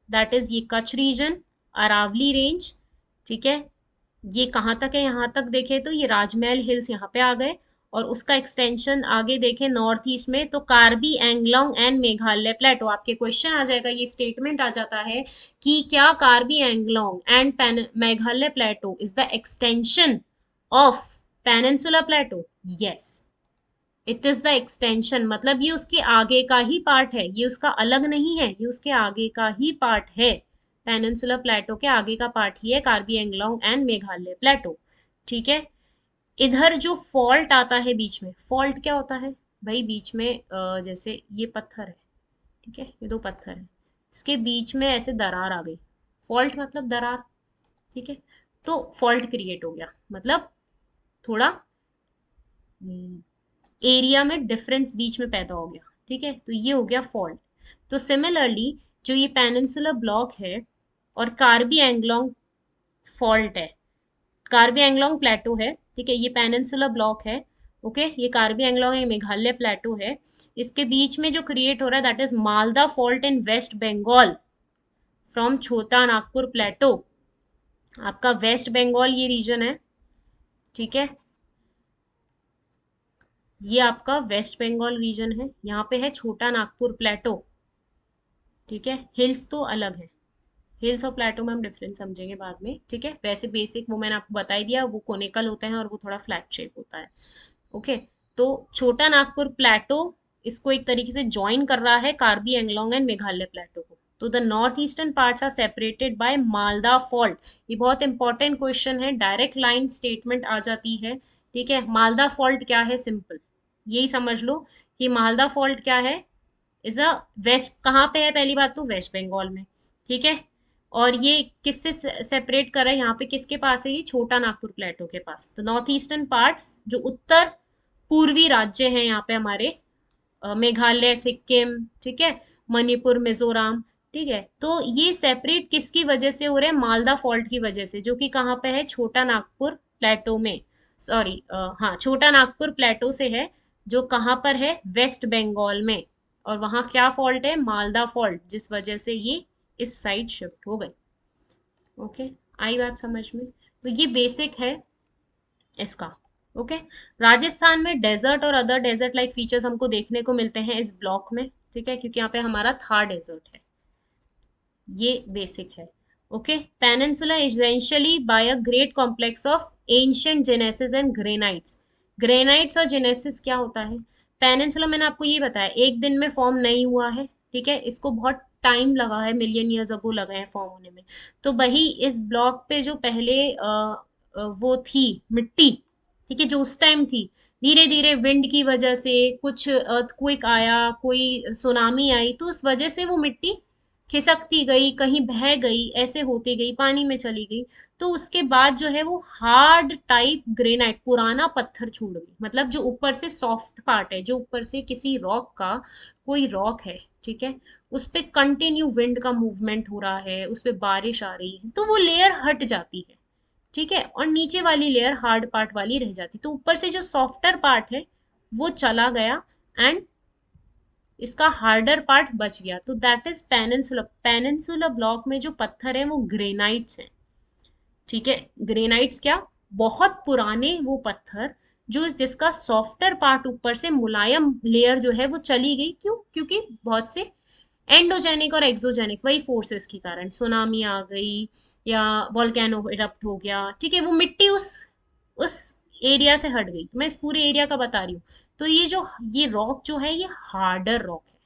दैट इज ये कच्छ रीजन, अरावली रेंज। ठीक है, ये कहाँ तक है, यहाँ तक देखे तो ये राजमहल हिल्स यहाँ पे आ गए, और उसका एक्सटेंशन आगे देखें नॉर्थ ईस्ट में तो कार्बी एंगलोंग एंड मेघालय प्लेटो। आपके क्वेश्चन आ जाएगा, ये स्टेटमेंट आ जाता है कि क्या Karbi Anglong and Meghalaya plateau is the extension of peninsular plateau. Yes, it is the extension, मतलब ये उसके आगे का ही पार्ट है, ये उसका अलग नहीं है, ये उसके आगे का ही पार्ट है। पेनिनसुलर प्लेटो के आगे का पार्ट ही है कार्बी एंगलोंग एंड मेघालय प्लेटो। ठीक है, इधर जो फॉल्ट आता है बीच में, फॉल्ट क्या होता है भाई, बीच में जैसे ये पत्थर है। ठीक है, ये दो पत्थर है, इसके बीच में ऐसे दरार आ गई, फॉल्ट मतलब दरार। ठीक है, तो फॉल्ट क्रिएट हो गया, मतलब थोड़ा एरिया में डिफरेंस बीच में पैदा हो गया। ठीक है, तो ये हो गया फॉल्ट। तो सिमिलरली जो ये पेनिनसुलर ब्लॉक है और कार्बी एंगलोंग फॉल्ट है, कार्बी एंगलोंग प्लेटो है, ठीक है, ये पेनिनसुलर ब्लॉक है। ओके, ये कार्बी एंगलोंग है, मेघालय प्लेटो है, इसके बीच में जो क्रिएट हो रहा है that is Malda fault in West Bengal from Chota Nagpur प्लेटो। आपका वेस्ट बंगाल ये रीजन है। ठीक है, ये आपका वेस्ट बंगाल रीजन है, यहाँ पे है छोटा नागपुर प्लेटो। ठीक है, हिल्स तो अलग है, हिल्स और प्लेटो में हम डिफरेंस समझेंगे बाद में। ठीक है, वैसे बेसिक वो मैंने आपको बता ही दिया, वो कोनिकल होते हैं और वो थोड़ा फ्लैट शेप होता है। ओके, तो छोटा नागपुर प्लेटो इसको एक तरीके से ज्वाइन कर रहा है कार्बी एंगलोंग एंड मेघालय प्लेटो को। तो the north eastern parts are separated by Malda fault. ये बहुत इंपॉर्टेंट क्वेश्चन है, डायरेक्ट लाइन स्टेटमेंट आ जाती है। ठीक है, मालदा फॉल्ट क्या है, सिंपल यही समझ लो कि मालदा फॉल्ट क्या है, इज अ वेस्ट, कहाँ पे है, पहली बात तो वेस्ट बंगाल में। ठीक है, और ये किससे सेपरेट कर रहा है, यहाँ पे किसके पास है, ये छोटा नागपुर प्लेटो के पास। तो नॉर्थ ईस्टर्न पार्ट्स जो उत्तर पूर्वी राज्य हैं यहाँ पे हमारे, मेघालय, सिक्किम, ठीक है, मणिपुर, मिजोरम, ठीक है, तो ये सेपरेट किसकी वजह से हो रहे हैं, मालदा फॉल्ट की वजह से, जो कि कहाँ पे है, छोटा नागपुर प्लेटो में, सॉरी, हाँ, छोटा नागपुर प्लेटो से है, जो कहाँ पर है, वेस्ट बंगाल में। और वहाँ क्या फॉल्ट है, मालदा फॉल्ट, जिस वजह से ये इस साइड शिफ्ट हो गई। ओके, आई बात समझ में? तो ये बेसिक है इसका। ओके, राजस्थान में डेजर्ट और अदर डेजर्ट लाइक फीचर्स हमको देखने को मिलते हैं इस ब्लॉक में, ठीक है, क्योंकि यहाँ पे हमारा थार डेजर्ट है, ये बेसिक है। Okay, peninsula essentially by a great complex of ancient gneisses and granites. Granites और जेनेसिस क्या होता है, पेनिनसुला मैंने आपको ये बताया एक दिन में फॉर्म नहीं हुआ है, ठीक है, इसको बहुत टाइम लगा है, मिलियन ईयर्स अगो लगे हैं फॉर्म होने में। तो वही इस ब्लॉक पे जो पहले वो थी मिट्टी, ठीक है, जो उस टाइम थी, धीरे धीरे विंड की वजह से कुछ अर्थक्वेक आया, कोई सुनामी आई, तो उस वजह से वो मिट्टी खिसकती गई, कहीं बह गई, ऐसे होती गई, पानी में चली गई। तो उसके बाद जो है वो हार्ड टाइप ग्रेनाइट, पुराना पत्थर छोड़ गई, मतलब जो ऊपर से सॉफ्ट पार्ट है, जो ऊपर से किसी रॉक का, कोई रॉक है, ठीक है, उस पे कंटिन्यू विंड का मूवमेंट हो रहा है, उस पे बारिश आ रही है, तो वो लेयर हट जाती है, ठीक है, और नीचे वाली लेयर हार्ड पार्ट वाली रह जाती, तो ऊपर से जो सॉफ्टर पार्ट है वो चला गया, एंड इसका हार्डर पार्ट बच गया, तो that is peninsula. Peninsula block में जो पत्थर है वो ग्रेनाइट्स हैं, ठीक है, ग्रेनाइट्स क्या, बहुत पुराने वो पत्थर, जो जिसका सॉफ्टर पार्ट ऊपर से मुलायम लेयर जो है वो चली गई, क्यों, क्योंकि बहुत से एंडोजेनिक और एक्सोजेनिक वही फोर्सेस के कारण, सुनामी आ गई या वॉल्केनो इरप्ट हो गया, ठीक है, वो मिट्टी उस एरिया से हट गई, तो मैं इस पूरे एरिया का बता रही हूँ। तो ये रॉक जो है ये हार्डर रॉक है,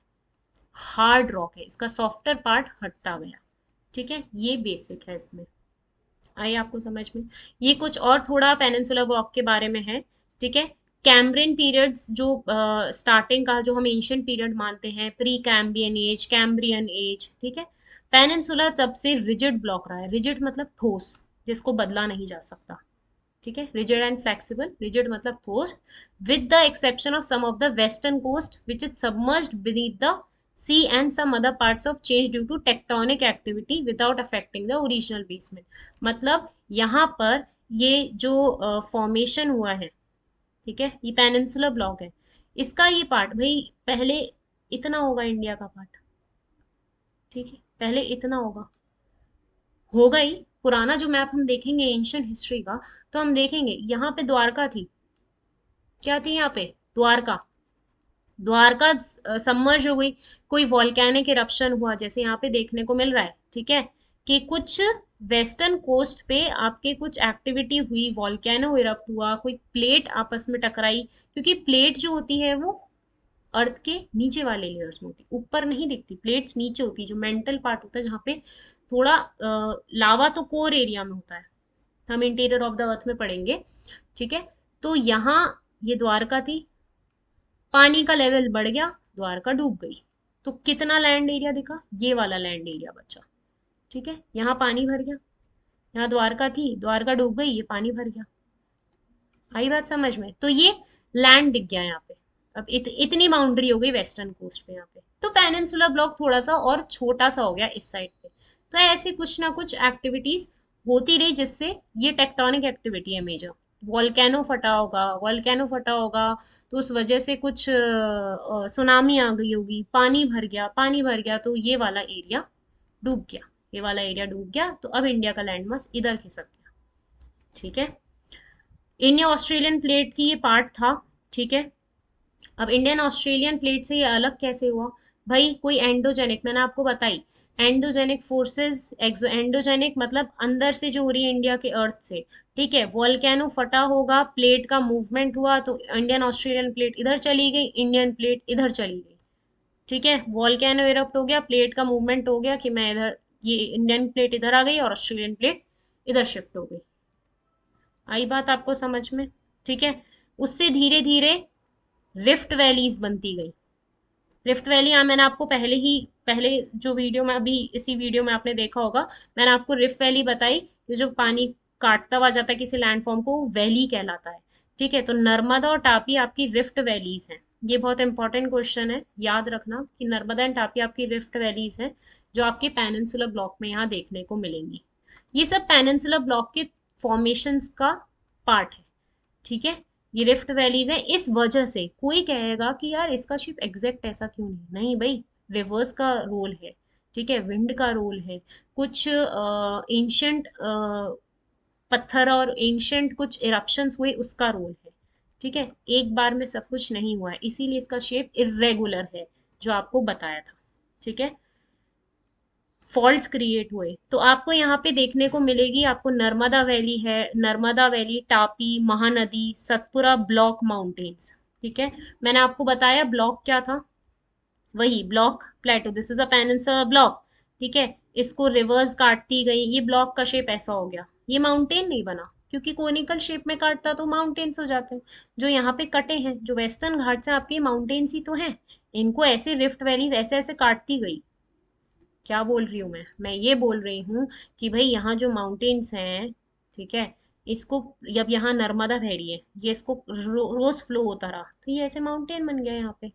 हार्ड रॉक है, इसका सॉफ्टर पार्ट हटता गया, ठीक है, ये बेसिक है इसमें। आई आपको समझ में? ये कुछ और थोड़ा पेनिनसुला ब्लॉक के बारे में है, ठीक है। कैम्ब्रियन पीरियड्स जो स्टार्टिंग का जो हम एंशियंट पीरियड मानते हैं, Precambrian age, Cambrian age, ठीक है, पेनिनसुला तब से रिजिड ब्लॉक रहा है, रिजिड मतलब ठोस, जिसको बदला नहीं जा सकता, ठीक है, रिजिड एंड फ्लेक्सिबल, रिजिड मतलब ठोस, with the exception of some of the western coast which is submerged beneath the sea and some other parts of change due to tectonic activity without affecting the original basement। मतलब यहाँ पर ये जो formation हुआ है, ठीक है, ये पेनिनसुलर ब्लॉक है, इसका ये पार्ट भाई पहले इतना होगा इंडिया का पार्ट, ठीक है, पहले इतना होगा ही। पुराना जो मैप हम देखेंगे एंशियंट हिस्ट्री का, तो हम देखेंगे यहाँ पे द्वारका थी, क्या थी यहाँ पे, द्वारका, द्वारका सबमर्ज हो गई, कोई वॉल्केनिक इरप्शन हुआ, जैसे यहाँ पे देखने को मिल रहा है, ठीक है, कि कुछ वेस्टर्न कोस्ट पे आपके कुछ एक्टिविटी हुई, वॉल्केनो इरप्ट हुआ, कोई प्लेट आपस में टकराई, क्योंकि प्लेट जो होती है वो अर्थ के नीचे वाले लेयर्स में होती, ऊपर नहीं दिखती, प्लेट्स नीचे होती, जो मेंटल पार्ट होता है, जहाँ पे थोड़ा लावा तो कोर एरिया में होता है, हम इंटीरियर ऑफ द अर्थ में पढ़ेंगे, ठीक है। तो यहाँ ये द्वारका थी, पानी का लेवल बढ़ गया, द्वारका डूब गई, तो कितना लैंड एरिया दिखा, ये वाला लैंड एरिया बचा, ठीक है, यहाँ पानी भर गया, यहाँ द्वारका थी, द्वारका डूब गई, ये पानी भर गया। आई बात समझ में? तो ये लैंड दिख गया यहाँ पे। अब इतनी बाउंड्री हो गई वेस्टर्न कोस्ट पे यहाँ पे, तो पेनिनसुला ब्लॉक थोड़ा सा और छोटा सा हो गया इस साइड पे। तो ऐसे कुछ ना कुछ एक्टिविटीज होती रही, जिससे ये टेक्टोनिक एक्टिविटी है मेजर। वॉल्केनो फटा होगा, तो उस वजह से कुछ सुनामी आ गई होगी, पानी भर गया, तो ये वाला एरिया डूब गया, ये वाला एरिया डूब गया, तो अब इंडिया का लैंड मास इधर खिसक गया, ठीक है। इंडिया ऑस्ट्रेलियन प्लेट की ये पार्ट था, ठीक है। अब इंडियन ऑस्ट्रेलियन प्लेट से ये अलग कैसे हुआ, भाई कोई एंडोजेनिक, मैंने आपको बताई, एंडोजेनिक फोर्सेस, एक्सो एंडोजेनिक मतलब अंदर से जो हो रही है इंडिया के अर्थ से, ठीक है, वॉल्केनो फटा होगा, प्लेट का मूवमेंट हुआ, तो इंडियन ऑस्ट्रेलियन प्लेट इधर चली गई, इंडियन प्लेट इधर चली गई, ठीक है, वॉल्केनो इरप्ट हो गया, प्लेट का मूवमेंट हो गया कि मैं इधर, ये इंडियन प्लेट इधर आ गई और ऑस्ट्रेलियन प्लेट इधर शिफ्ट हो गई। आई बात आपको समझ में? ठीक है, उससे धीरे धीरे रिफ्ट वैलीज बनती गई, रिफ्ट वैली मैंने आपको पहले जो वीडियो में, अभी इसी वीडियो में आपने देखा होगा, मैंने आपको रिफ्ट वैली बताई। ये जो पानी काटता हुआ जाता है किसी लैंडफॉर्म को, वो वैली कहलाता है। ठीक है, तो नर्मदा और तापी आपकी रिफ्ट वैलीज हैं। ये बहुत इंपॉर्टेंट क्वेश्चन है, याद रखना कि नर्मदा एंड तापी आपकी रिफ्ट वैलीज हैं, जो आपके पेनिनसुलर ब्लॉक में यहाँ देखने को मिलेंगी। ये सब पेनिनसुलर ब्लॉक के फॉर्मेशंस का पार्ट है। ठीक है, ये रिफ्ट वैलीज है। इस वजह से कोई कहेगा कि यार इसका शेप एग्जैक्ट ऐसा क्यों नहीं, नहीं भाई, रिवर्स का रोल है। ठीक है, विंड का रोल है, कुछ एंशंट पत्थर और एंशंट कुछ इरप्शंस हुए उसका रोल है। ठीक है, एक बार में सब कुछ नहीं हुआ है, इसीलिए इसका शेप इरेगुलर है, जो आपको बताया था। ठीक है, फॉल्ट्स क्रिएट हुए तो आपको यहाँ पे देखने को मिलेगी, आपको नर्मदा वैली है, Narmada valley, Tapi, Mahanadi, Satpura, block mountains. ठीक है, मैंने आपको बताया ब्लॉक क्या था, वही block plateau, this is a peninsular block. ठीक है, इसको रिवर्स काटती गई, ये ब्लॉक का शेप ऐसा हो गया, ये माउंटेन नहीं बना, क्योंकि कोनिकल शेप में काटता तो माउंटेन्स हो जाते हैं। जो यहाँ पे कटे हैं, जो वेस्टर्न घाट से आपके, माउंटेन्स ही तो हैं। इनको ऐसे रिफ्ट वैलीज ऐसे ऐसे काटती गई। क्या बोल रही हूँ मैं ये बोल रही हूँ कि भाई यहाँ जो माउंटेन्स हैं, ठीक है, इसको, जब यहाँ नर्मदा बह रही है, ये इसको रोज फ्लो होता रहा तो ये ऐसे माउंटेन बन गया यहाँ पे।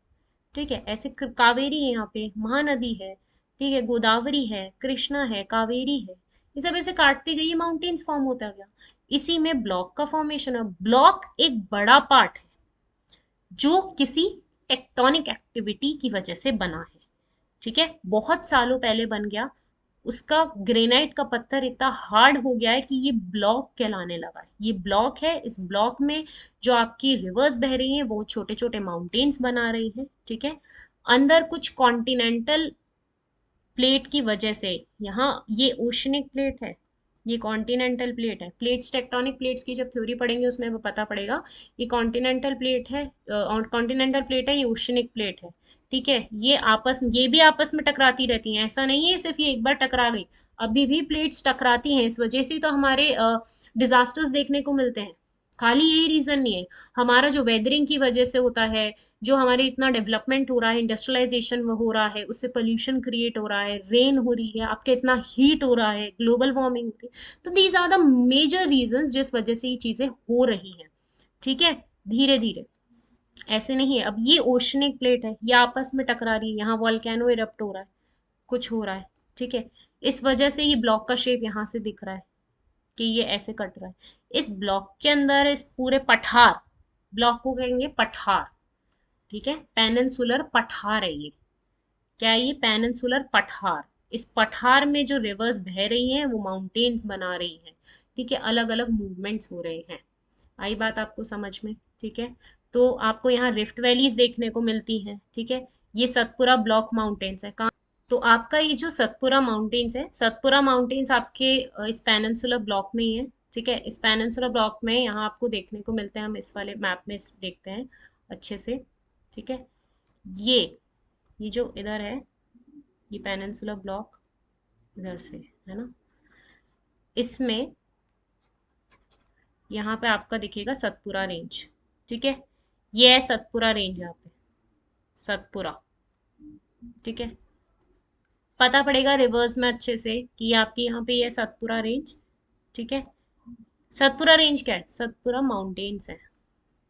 ठीक है, ऐसे कावेरी है, यहाँ पे महानदी है, ठीक है, गोदावरी है, कृष्णा है, कावेरी है, ये सब ऐसे काटती गई, माउंटेन्स फॉर्म होता गया। इसी में ब्लॉक का फॉर्मेशन है। ब्लॉक एक बड़ा पार्ट है जो किसी टेक्टोनिक एक्टिविटी की वजह से बना है। ठीक है, बहुत सालों पहले बन गया, उसका ग्रेनाइट का पत्थर इतना हार्ड हो गया है कि ये ब्लॉक कहलाने लगा है। ये ब्लॉक है, इस ब्लॉक में जो आपकी रिवर्स बह रही हैं वो छोटे छोटे माउंटेन्स बना रही हैं। ठीक है, अंदर कुछ कॉन्टिनेंटल प्लेट की वजह से, यहाँ ये ओशनिक प्लेट है, ये कॉन्टिनेंटल प्लेट है। प्लेट्स, टेक्टोनिक प्लेट्स की जब थ्योरी पढ़ेंगे उसमें वो पता पड़ेगा। ये कॉन्टिनेंटल प्लेट है, कॉन्टिनेंटल प्लेट है, ये ओशनिक प्लेट है। ठीक है, ये भी आपस में टकराती रहती हैं, ऐसा नहीं है सिर्फ ये एक बार टकरा गई, अभी भी प्लेट्स टकराती हैं। इस वजह से तो हमारे डिजास्टर्स देखने को मिलते हैं, खाली यही रीजन नहीं है। हमारा जो वेदरिंग की वजह से होता है, जो हमारे इतना डेवलपमेंट हो रहा है, इंडस्ट्रियलाइजेशन हो रहा है, उससे पोल्यूशन क्रिएट हो रहा है, रेन हो रही है, आपके इतना हीट हो रहा है, ग्लोबल वार्मिंग हो रही है, तो these are the major reasons जिस वजह से ये चीजें हो रही हैं। ठीक है, धीरे धीरे, ऐसे नहीं है। अब ये ओशनिक प्लेट है, ये आपस में टकरा रही है, यहाँ वॉल्केनो इरप्ट हो रहा है, कुछ हो रहा है। ठीक है, इस वजह से ये ब्लॉक का शेप यहाँ से दिख रहा है कि ये ऐसे कट रहा है। इस ब्लॉक के अंदर, इस पूरे पठार, ब्लॉक को कहेंगे पठार। ठीक है, पेनिनसुलर पठार है ये। क्या है ये? पेनिनसुलर पठार। इस पठार में जो रिवर्स बह रही हैं वो माउंटेन्स बना रही हैं। ठीक है, अलग अलग मूवमेंट्स हो रहे हैं। आई बात आपको समझ में? ठीक है, तो आपको यहाँ रिफ्ट वैलीज देखने को मिलती हैं। ठीक है, ये सतपुरा ब्लॉक माउंटेन्स है। कहाँ? तो आपका ये जो सतपुरा माउंटेन्स है, सतपुरा माउंटेन्स आपके इस पेनिनसुलर ब्लॉक में ही है। ठीक है, इस पेनिनसुलर ब्लॉक में यहाँ आपको देखने को मिलते हैं, हम इस वाले मैप में देखते हैं अच्छे से। ठीक है, ये ये जो इधर है, ये पेनिनसुलर ब्लॉक इधर से है ना, इसमें यहाँ पे आपका दिखेगा सतपुरा रेंज। ठीक है, ये है सतपुरा रेंज, यहाँ पे सतपुरा। ठीक है, पता पड़ेगा रिवर्स में अच्छे से कि ये आपकी यहाँ पे ये है सतपुरा रेंज। ठीक है, सतपुरा रेंज क्या है? सतपुरा माउंटेन्स है,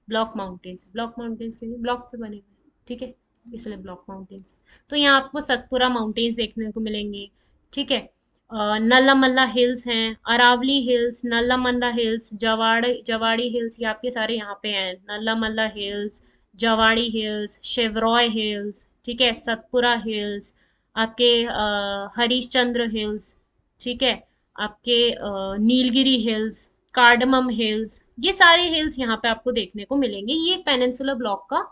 ब्लॉक माउंटेन्स। ब्लॉक माउंटेन्स के लिए ब्लॉक पे बने हुए हैं। ठीक है, इसलिए ब्लॉक माउंटेन्स। तो यहाँ आपको सतपुरा माउंटेन्स देखने को मिलेंगे। ठीक है, नल्लामल्ला हिल्स हैं, Aravalli hills, Nallamala hills, Javadi hills, ये आपके सारे यहाँ पे हैं। Nallamala hills, Javadi hills, Shevaroy hills, ठीक है, सतपुरा हिल्स, आपके हरिश्चंद्र हिल्स, ठीक है, आपके नीलगिरी हिल्स, कार्डमम हिल्स, ये सारे हिल्स यहाँ पे आपको देखने को मिलेंगे। ये पेनिनसुलर ब्लॉक का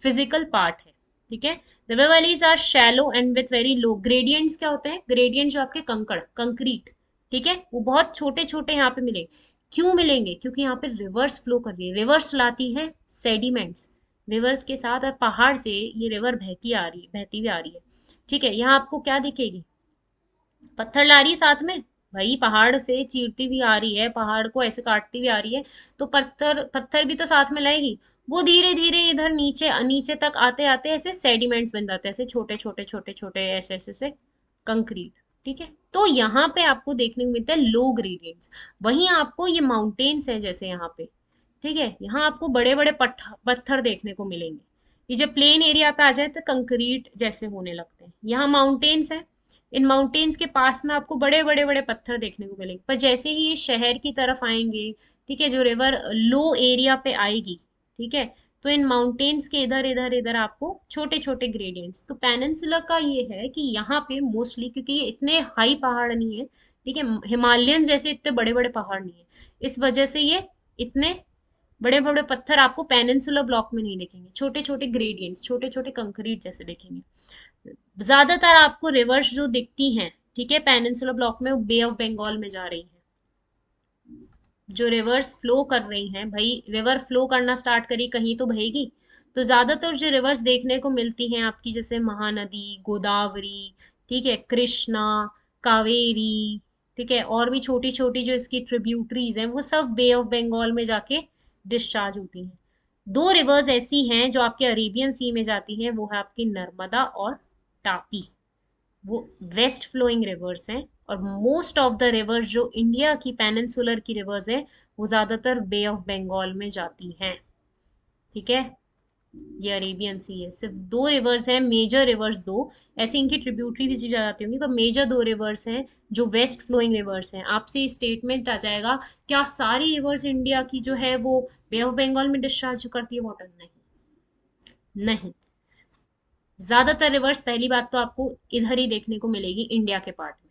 फिजिकल पार्ट है। ठीक है, the river valleys are shallow and with very low gradients. क्या होते हैं ग्रेडियंट? जो आपके कंकड़, कंक्रीट, ठीक है, वो बहुत छोटे छोटे यहाँ पे मिलेंगे। क्यों मिलेंगे? क्योंकि यहाँ पे रिवर्स फ्लो कर रही है, रिवर्स लाती है सेडिमेंट्स, रिवर्स के साथ, और पहाड़ से ये रिवर बहती आ रही है, बहती हुई आ रही है। ठीक है, यहाँ आपको क्या दिखेगी? पत्थर ला रही है साथ में, भाई पहाड़ से चीरती हुई आ रही है, पहाड़ को ऐसे काटती हुई आ रही है, तो पत्थर पत्थर भी तो साथ में लाएगी। वो धीरे धीरे इधर नीचे नीचे तक आते आते ऐसे सेडिमेंट्स बन जाते हैं, ऐसे छोटे छोटे छोटे छोटे ऐसे ऐसे से कंक्रीट। ठीक है, तो यहाँ पे आपको देखने को मिलता है लो ग्रेडियंट्स। वहीं आपको ये माउंटेन्स है जैसे यहाँ पे, ठीक है, यहाँ आपको बड़े बड़े पत्थर देखने को मिलेंगे। ये जब प्लेन एरिया पे आ जाए तो कंक्रीट जैसे होने लगते हैं। यहाँ माउंटेन्स है, इन माउंटेन्स के पास में आपको बड़े बड़े बड़े पत्थर देखने को मिलेंगे, पर जैसे ही ये शहर की तरफ आएंगे, ठीक है, जो रिवर लो एरिया पे आएगी, ठीक है, तो इन माउंटेन्स के इधर इधर इधर आपको छोटे छोटे ग्रेडियंट्स। तो पेनिनसुला का ये है कि यहाँ पे मोस्टली, क्योंकि ये इतने हाई पहाड़ नहीं है, ठीक है, हिमालयन जैसे इतने बड़े बड़े पहाड़ नहीं है, इस वजह से ये इतने बड़े बड़े पत्थर आपको पेनिनसुला ब्लॉक में नहीं दिखेंगे, छोटे छोटे ग्रेडियंट्स, छोटे छोटे कंक्रीट जैसे दिखेंगे। ज्यादातर आपको रिवर्स जो दिखती हैं, ठीक है, पेनिनसुला ब्लॉक में, वो बे ऑफ बंगाल में जा रही हैं। जो रिवर्स फ्लो कर रही हैं, भाई रिवर फ्लो करना स्टार्ट करी कहीं तो बहेगी। तो ज्यादातर जो रिवर्स देखने को मिलती हैं आपकी, जैसे महानदी, गोदावरी, ठीक है, कृष्णा, कावेरी, ठीक है, और भी छोटी छोटी जो इसकी ट्रिब्यूटरीज हैं, वो सब बे ऑफ बंगाल में जाके डिस्चार्ज होती हैं। दो रिवर्स ऐसी हैं जो आपके अरेबियन सी में जाती हैं, वो है आपकी नर्मदा और तापी। वो वेस्ट फ्लोइंग रिवर्स हैं। और मोस्ट ऑफ द रिवर्स जो इंडिया की पेनिनसुलर की रिवर्स है, वो ज्यादातर बे ऑफ बंगाल में जाती हैं। ठीक है, ये अरेबियन सी है। सिर्फ दो रिवर्स हैं, मेजर रिवर्स दो, ऐसे इनकी ट्रिब्यूटरी भी जाती होंगी, पर मेजर दो रिवर्स हैं जो वेस्ट फ्लोइंग रिवर्स हैं। आपसे स्टेटमेंट आ जाएगा क्या सारी रिवर्स इंडिया की जो है वो बे ऑफ बंगाल में डिस्चार्ज करती है वाटर? नहीं, नहीं। ज्यादातर रिवर्स, पहली बात तो आपको इधर ही देखने को मिलेगी इंडिया के पार्ट में।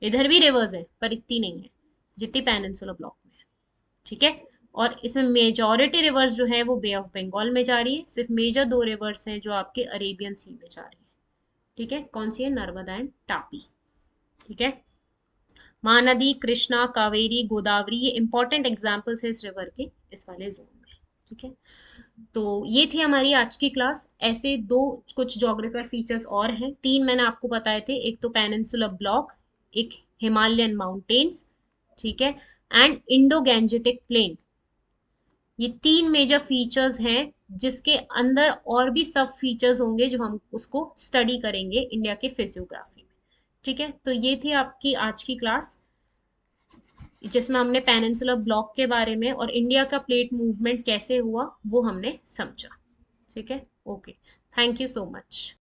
इधर भी रिवर्स है पर इतनी नहीं है जितनी पेनिनसुला ब्लॉक में है। ठीक है, और इसमें मेजॉरिटी रिवर्स जो है वो बे ऑफ बंगाल में जा रही है। सिर्फ मेजर दो रिवर्स हैं जो आपके अरेबियन सी में जा रही है। ठीक है, कौन सी है? नर्मदा एंड तापी। ठीक है, महानदी, कृष्णा, कावेरी, गोदावरी, ये इंपॉर्टेंट एग्जाम्पल्स है इस रिवर के, इस वाले जोन में। ठीक है, तो ये थी हमारी आज की क्लास। ऐसे दो कुछ जोग्राफिकल फीचर्स और हैं, तीन मैंने आपको बताए थे, एक तो पेनिनसुलर ब्लॉक, एक हिमालयन माउंटेन्स, ठीक है, एंड इंडो गैंजेटिक प्लेन। ये तीन मेजर फीचर्स हैं जिसके अंदर और भी सब फीचर्स होंगे जो हम उसको स्टडी करेंगे इंडिया के फिजियोग्राफी में। ठीक है, तो ये थी आपकी आज की क्लास जिसमें हमने पेनिनसुलर ब्लॉक के बारे में और इंडिया का प्लेट मूवमेंट कैसे हुआ वो हमने समझा। ठीक है, okay, thank you so much.